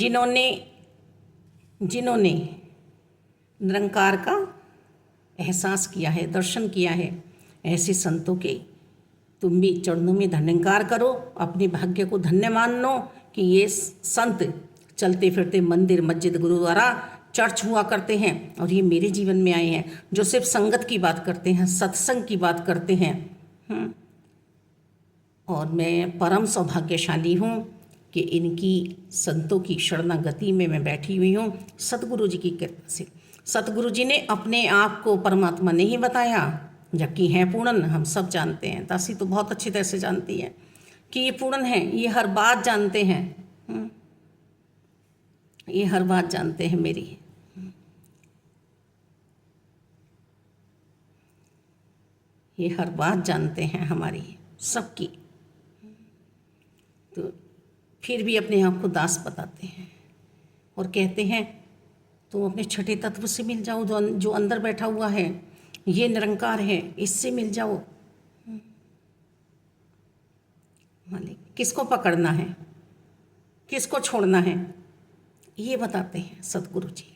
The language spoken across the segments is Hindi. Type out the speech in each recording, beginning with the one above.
जिन्होंने जिन्होंने निरंकार का एहसास किया है, दर्शन किया है, ऐसे संतों के तुम भी चरणों में धन्यवाद करो, अपने भाग्य को धन्य मान लो कि ये संत चलते फिरते मंदिर, मस्जिद, गुरुद्वारा, चर्च हुआ करते हैं और ये मेरे जीवन में आए हैं जो सिर्फ संगत की बात करते हैं, सत्संग की बात करते हैं। और मैं परम सौभाग्यशाली हूँ कि इनकी संतों की शरणागति में मैं बैठी हुई हूँ सतगुरु जी की कृपा से। सतगुरु जी ने अपने आप को परमात्मा नहीं बताया, जबकि है पूर्ण। हम सब जानते हैं, दासी तो बहुत अच्छी तरह से जानती है कि ये पूर्ण है, ये हर बात जानते हैं, ये हर बात जानते हैं मेरी। ये हर बात जानते हैं हमारी सबकी, तो फिर भी अपने आप को दास बताते हैं और कहते हैं तुम अपने छठे तत्व से मिल जाओ, जो अंदर बैठा हुआ है, ये निरंकार है, इससे मिल जाओ। मालिक किसको पकड़ना है, किसको छोड़ना है, ये बताते हैं सतगुरु जी।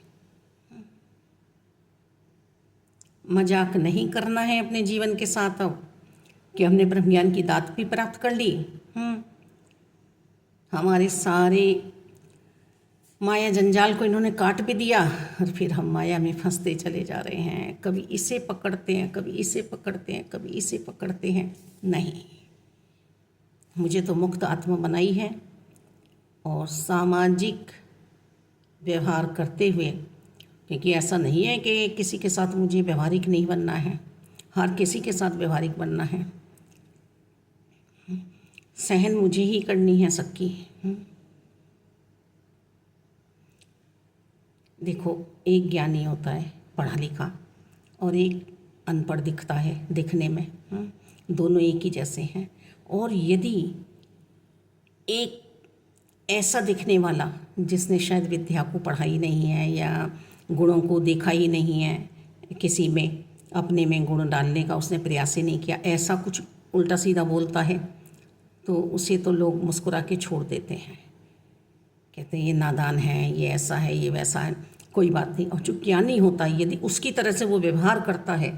मजाक नहीं करना है अपने जीवन के साथ अब कि हमने ब्रह्म ज्ञान की दात भी प्राप्त कर ली, हमारे सारे माया जंजाल को इन्होंने काट भी दिया और फिर हम माया में फंसते चले जा रहे हैं। कभी इसे पकड़ते हैं, कभी इसे पकड़ते हैं, कभी इसे पकड़ते हैं। नहीं, मुझे तो मुक्त आत्मा बनाई है और सामाजिक व्यवहार करते हुए, क्योंकि ऐसा नहीं है कि किसी के साथ मुझे व्यवहारिक नहीं बनना है, हर किसी के साथ व्यवहारिक बनना है। सहन मुझे ही करनी है सबकी। देखो, एक ज्ञानी होता है पढ़ा लिखा और एक अनपढ़ दिखता है दिखने में, दोनों एक ही जैसे हैं। और यदि एक ऐसा दिखने वाला जिसने शायद विद्या को पढ़ाई नहीं है या गुणों को देखा ही नहीं है, किसी में अपने में गुण डालने का उसने प्रयास ही नहीं किया, ऐसा कुछ उल्टा सीधा बोलता है, तो उसे तो लोग मुस्कुरा के छोड़ देते हैं, कहते हैं ये नादान है, ये ऐसा है, ये वैसा है, कोई बात नहीं। और जो ज्ञानी होता है, यदि उसकी तरह से वो व्यवहार करता है,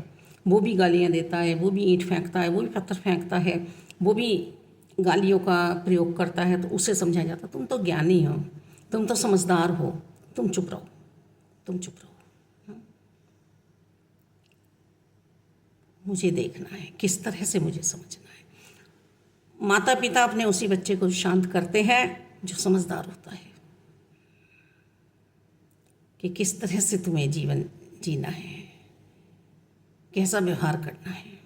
वो भी गालियाँ देता है, वो भी ईंट फेंकता है, वो भी पत्थर फेंकता है, वो भी गालियों का प्रयोग करता है, तो उसे समझाया जाता तुम तो ज्ञानी हो, तुम तो समझदार हो, तुम चुप रहो, तुम चुप रहो। मुझे देखना है किस तरह से मुझे समझना है। माता पिता अपने उसी बच्चे को शांत करते हैं जो समझदार होता है कि किस तरह से तुम्हें जीवन जीना है, कैसा व्यवहार करना है।